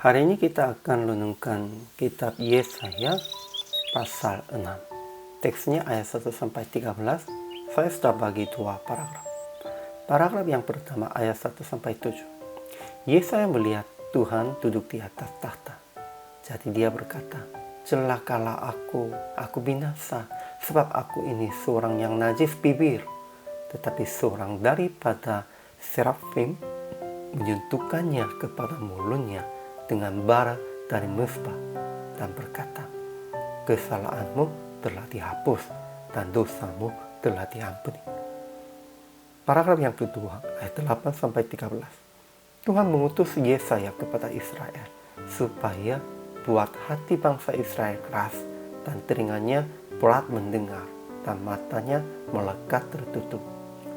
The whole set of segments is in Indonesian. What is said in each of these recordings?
Hari ini kita akan renungkan kitab Yesaya pasal 6. Teksnya ayat 1-13. Saya sudah bagi dua paragraf. Paragraf yang pertama ayat 1-7. Yesaya melihat Tuhan duduk di atas tahta. Jadi dia berkata, "Celakalah aku binasa, sebab aku ini seorang yang najis bibir." Tetapi seorang daripada serafim menyentuhkannya kepada mulutnya dengan bara dari mesbah dan berkata, "Kesalahanmu telah dihapus dan dosamu telah diampuni." Paragraf yang kedua ayat 8-13. Tuhan mengutus Yesaya kepada Israel supaya buat hati bangsa Israel keras dan telinganya berat mendengar dan matanya melekat tertutup,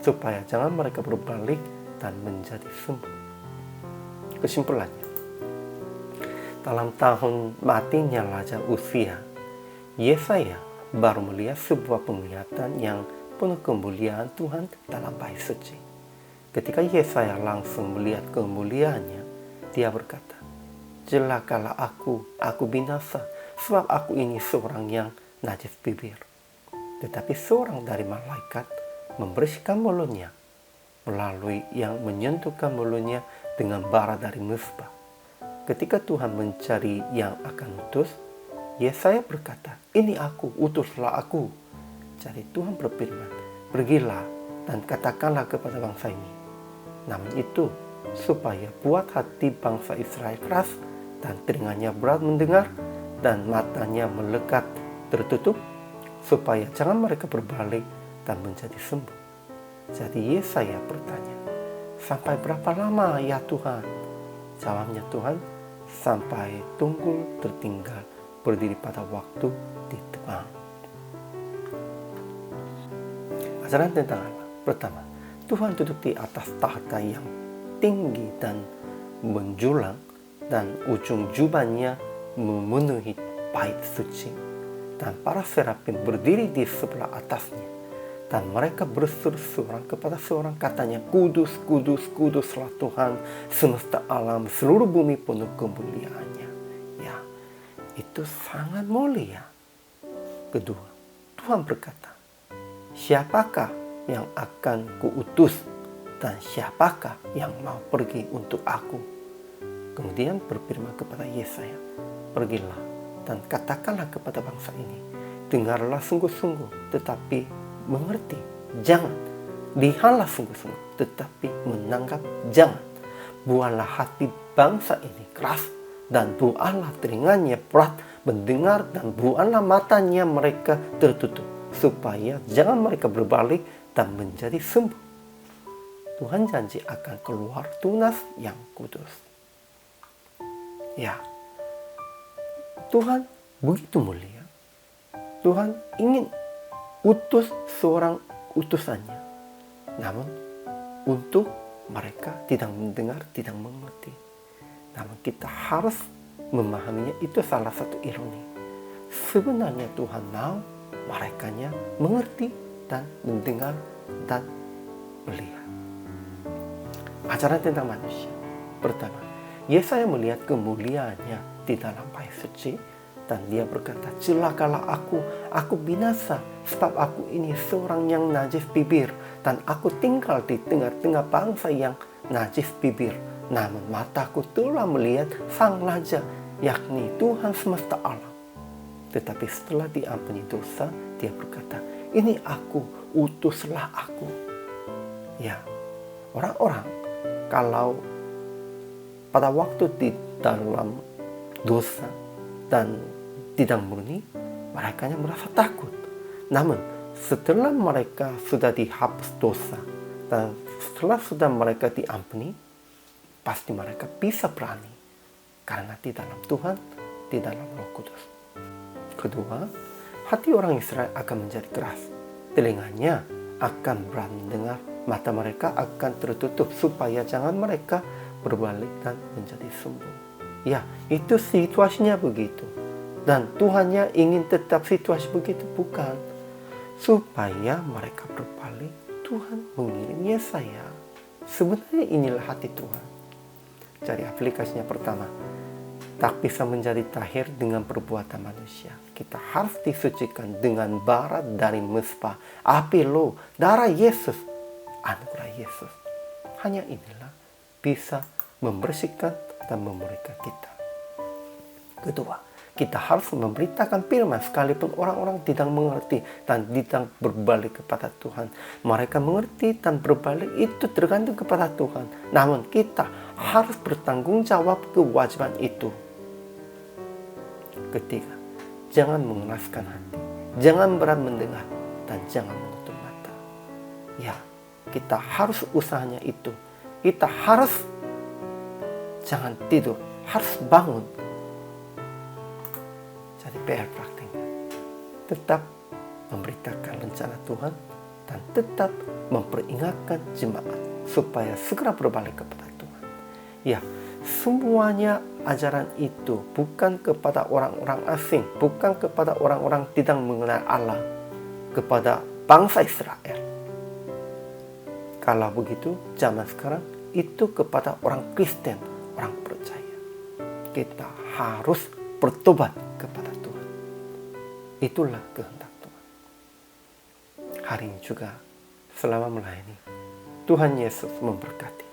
supaya jangan mereka berbalik dan menjadi sembuh. Kesimpulannya, dalam tahun matinya Raja Uzia, Yesaya baru melihat sebuah penglihatan yang penuh kemuliaan Tuhan dalam bait suci. Ketika Yesaya langsung melihat kemuliaannya, dia berkata, "Celakalah aku binasa, sebab aku ini seorang yang najis bibir." Tetapi seorang dari malaikat membersihkan mulutnya, melalui yang menyentuhkan mulutnya dengan bara dari mesbah. Ketika Tuhan mencari yang akan utus, Yesaya berkata, "Ini aku, utuslah aku." Jadi Tuhan berfirman, "Pergilah dan katakanlah kepada bangsa ini." Namun itu supaya buat hati bangsa Israel keras dan telinganya berat mendengar dan matanya melekat tertutup, supaya jangan mereka berbalik dan menjadi sembuh. Jadi Yesaya bertanya, "Sampai berapa lama ya Tuhan?" Jawabnya Tuhan, "Sampai tunggul tertinggal berdiri pada waktu ditebang." Ajaran tentang Allah. Pertama, Tuhan duduk di atas tahta yang tinggi dan menjulang, dan ujung jubahnya memenuhi bait suci, dan para serafim berdiri di sebelah atasnya, dan mereka berseru-seru kepada seorang, katanya, "Kudus, kudus, kuduslah Tuhan semesta alam, seluruh bumi penuh kemuliaannya." Ya, itu sangat mulia. Kedua, Tuhan berkata, "Siapakah yang akan kuutus dan siapakah yang mau pergi untuk aku?" Kemudian berfirman kepada Yesaya, "Pergilah dan katakanlah kepada bangsa ini, dengarlah sungguh-sungguh tetapi mengerti, jangan. Lihatlah sungguh-sungguh tetapi menanggap, jangan. Buatlah hati bangsa ini keras dan buatlah telinganya berat mendengar dan buatlah matanya mereka tertutup, supaya jangan mereka berbalik dan menjadi sembuh." Tuhan janji akan keluar tunas yang kudus. Ya, Tuhan begitu mulia. Tuhan ingin utus seorang utusannya, namun untuk mereka tidak mendengar, tidak mengerti. Namun kita harus memahaminya, itu salah satu ironi. Sebenarnya Tuhan mau merekanya mengerti dan mendengar dan melihat. Ajaran tentang manusia. Pertama, Yesaya melihat kemuliaannya di dalam bait suci, dan dia berkata, "Celakalah aku binasa, sebab aku ini seorang yang najis bibir, dan aku tinggal di tengah-tengah bangsa yang najis bibir. Namun mataku telah melihat Sang Raja, yakni Tuhan semesta alam." Tetapi setelah diampuni dosa, dia berkata, "Ini aku, utuslah aku." Ya, orang-orang kalau pada waktu di dalam dosa dan tidak murni, mereka merasa takut. Namun setelah mereka sudah dihapus dosa dan setelah sudah mereka diampuni, pasti mereka bisa berani, karena di dalam Tuhan, di dalam Roh Kudus. Kedua, hati orang Israel akan menjadi keras, telinganya akan berat mendengar, mata mereka akan tertutup, supaya jangan mereka berbalik dan menjadi sembuh. Ya, itu situasinya begitu. Dan Tuhannya ingin tetap situasi begitu, bukan supaya mereka berbalik. Tuhan mengirim Yesaya. Sebenarnya inilah hati Tuhan. Jadi aplikasinya pertama, tak bisa menjadi tahir dengan perbuatan manusia. Kita harus disucikan dengan bara dari mesbah api loh, darah Yesus, anugerah Yesus. Hanya inilah bisa membersihkan dan memurnikan kita. Kedua, kita harus memberitakan firman sekalipun orang-orang tidak mengerti dan tidak berbalik kepada Tuhan. Mereka mengerti dan berbalik itu tergantung kepada Tuhan. Namun kita harus bertanggung jawab kewajiban itu. Ketiga, jangan mengeraskan hati, jangan berat mendengar, dan jangan menutup mata. Ya, kita harus usahanya itu. Kita harus jangan tidur, harus bangun. Jadi PR praktiknya tetap memberitakan rencana Tuhan dan tetap memperingatkan jemaat supaya segera berbalik kepada Tuhan. Ya, semuanya ajaran itu bukan kepada orang-orang asing, bukan kepada orang-orang tidak mengenal Allah, kepada bangsa Israel. Kalau begitu, zaman sekarang itu kepada orang Kristen, orang percaya. Kita harus bertobat kepada Tuhan. Itulah kehendak Tuhan. Hari ini juga selama melayani, Tuhan Yesus memberkati.